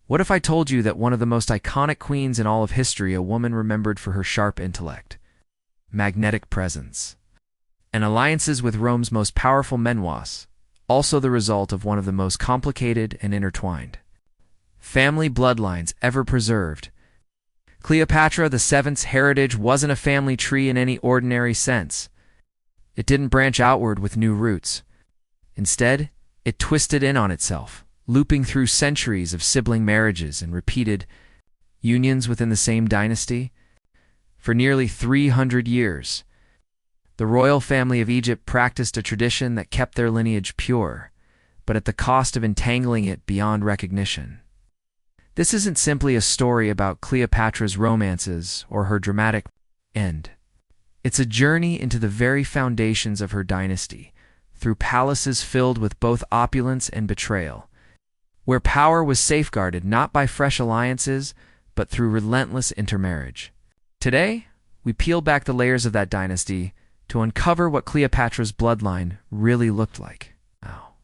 What if I told you that one of the most iconic queens in all of history, a woman remembered for her sharp intellect, magnetic presence, and alliances with Rome's most powerful men, was also the result of one of the most complicated and intertwined family bloodlines ever preserved? Cleopatra VII's heritage wasn't a family tree in any ordinary sense. It didn't branch outward with new roots. Instead, it twisted in on itself, looping through centuries of sibling marriages and repeated unions within the same dynasty. For nearly 300 years, the royal family of Egypt practiced a tradition that kept their lineage pure, but at the cost of entangling it beyond recognition. This isn't simply a story about Cleopatra's romances or her dramatic end. It's a journey into the very foundations of her dynasty, through palaces filled with both opulence and betrayal, where power was safeguarded not by fresh alliances, but through relentless intermarriage. Today, we peel back the layers of that dynasty to uncover what Cleopatra's bloodline really looked like. Wow.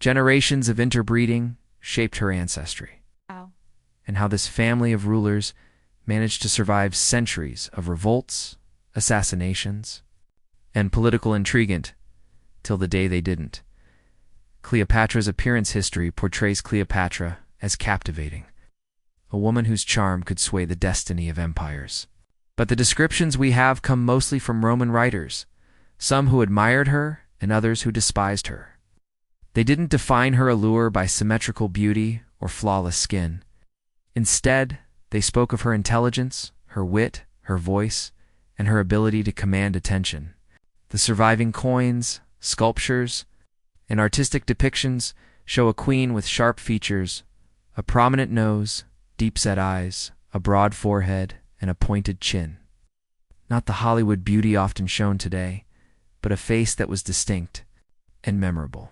Generations of interbreeding shaped her ancestry. Wow. And how this family of rulers managed to survive centuries of revolts, assassinations, and political intrigue till the day they didn't. Cleopatra's appearance history portrays Cleopatra as captivating, a woman whose charm could sway the destiny of empires. But the descriptions we have come mostly from Roman writers, some who admired her and others who despised her. They didn't define her allure by symmetrical beauty or flawless skin. Instead, they spoke of her intelligence, her wit, her voice, and her ability to command attention. The surviving coins, sculptures, and artistic depictions show a queen with sharp features, a prominent nose, deep-set eyes, a broad forehead, and a pointed chin. Not the Hollywood beauty often shown today, but a face that was distinct and memorable.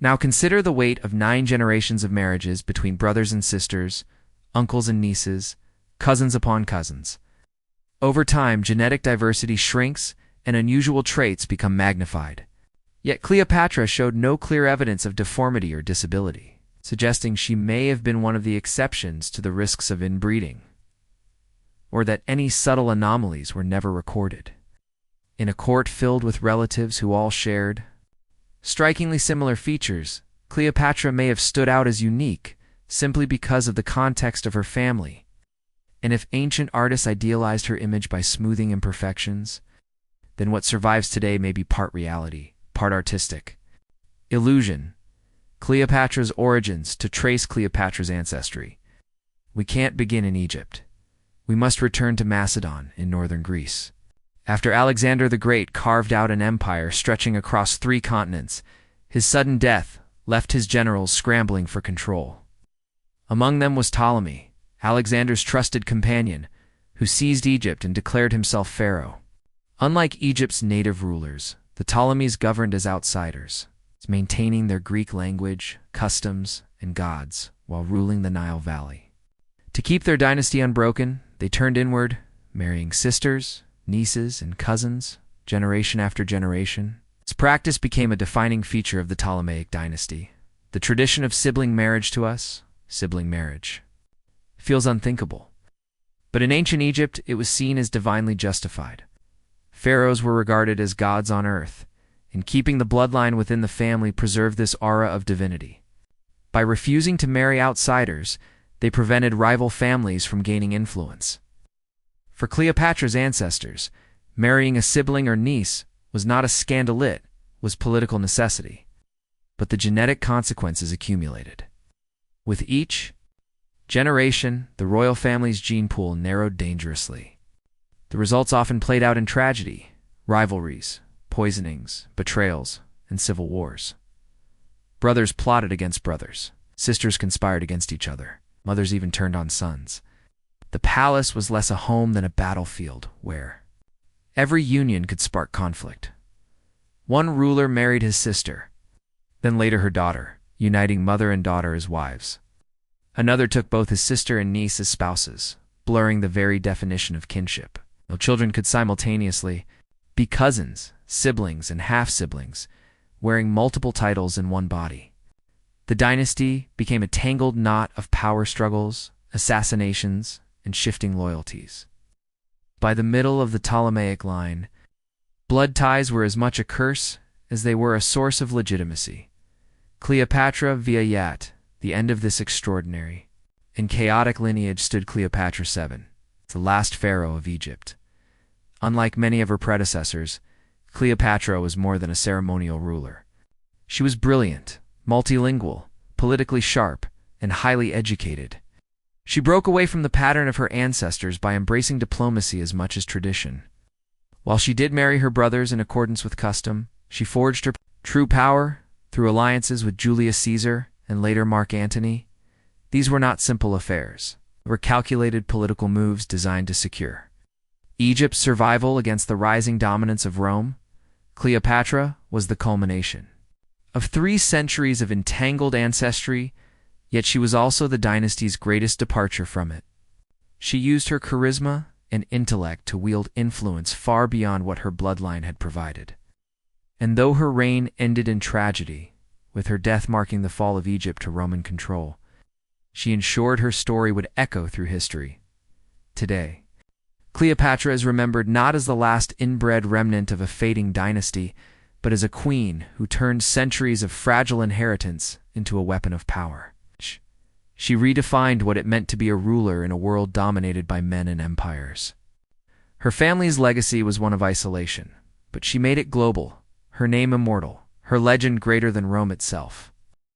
Now consider the weight of 9 generations of marriages between brothers and sisters, uncles and nieces, cousins upon cousins. Over time, genetic diversity shrinks and unusual traits become magnified. Yet Cleopatra showed no clear evidence of deformity or disability, suggesting she may have been one of the exceptions to the risks of inbreeding, or that any subtle anomalies were never recorded. In a court filled with relatives who all shared strikingly similar features, Cleopatra may have stood out as unique simply because of the context of her family. And if ancient artists idealized her image by smoothing imperfections, then what survives today may be part reality, part artistic illusion. Cleopatra's origins. To trace Cleopatra's ancestry, we can't begin in Egypt. We must return to Macedon in northern Greece. After Alexander the Great carved out an empire stretching across 3 continents, his sudden death left his generals scrambling for control. Among them was Ptolemy, Alexander's trusted companion, who seized Egypt and declared himself pharaoh. Unlike Egypt's native rulers, the Ptolemies governed as outsiders, maintaining their Greek language, customs, and gods while ruling the Nile Valley. To keep their dynasty unbroken, they turned inward, marrying sisters, nieces, and cousins, generation after generation. This practice became a defining feature of the Ptolemaic dynasty. The tradition of sibling marriage to us, sibling marriage, feels unthinkable. But in ancient Egypt, it was seen as divinely justified. Pharaohs were regarded as gods on earth, and keeping the bloodline within the family preserved this aura of divinity. By refusing to marry outsiders, they prevented rival families from gaining influence. For Cleopatra's ancestors, marrying a sibling or niece was not a scandal, it was political necessity. But the genetic consequences accumulated. With each generation, the royal family's gene pool narrowed dangerously. The results often played out in tragedy, rivalries, poisonings, betrayals, and civil wars. Brothers plotted against brothers. Sisters conspired against each other. Mothers even turned on sons. The palace was less a home than a battlefield where every union could spark conflict. One ruler married his sister, then later her daughter, uniting mother and daughter as wives. Another took both his sister and niece as spouses, blurring the very definition of kinship. No children could simultaneously be cousins, siblings, and half-siblings, wearing multiple titles in one body. The dynasty became a tangled knot of power struggles, assassinations, and shifting loyalties. By the middle of the Ptolemaic line, blood ties were as much a curse as they were a source of legitimacy. Cleopatra via Yat, the end of this extraordinary and chaotic lineage, stood Cleopatra VII, the last pharaoh of Egypt. Unlike many of her predecessors, Cleopatra was more than a ceremonial ruler. She was brilliant, multilingual, politically sharp, and highly educated. She broke away from the pattern of her ancestors by embracing diplomacy as much as tradition. While she did marry her brothers in accordance with custom, she forged her true power through alliances with Julius Caesar and later Mark Antony. These were not simple affairs. They were calculated political moves designed to secure Egypt's survival against the rising dominance of Rome. Cleopatra was the culmination of 3 centuries of entangled ancestry, yet she was also the dynasty's greatest departure from it. She used her charisma and intellect to wield influence far beyond what her bloodline had provided. And though her reign ended in tragedy, with her death marking the fall of Egypt to Roman control, she ensured her story would echo through history. Today, Cleopatra is remembered not as the last inbred remnant of a fading dynasty, but as a queen who turned centuries of fragile inheritance into a weapon of power. She redefined what it meant to be a ruler in a world dominated by men and empires. Her family's legacy was one of isolation, but she made it global, her name immortal, her legend greater than Rome itself.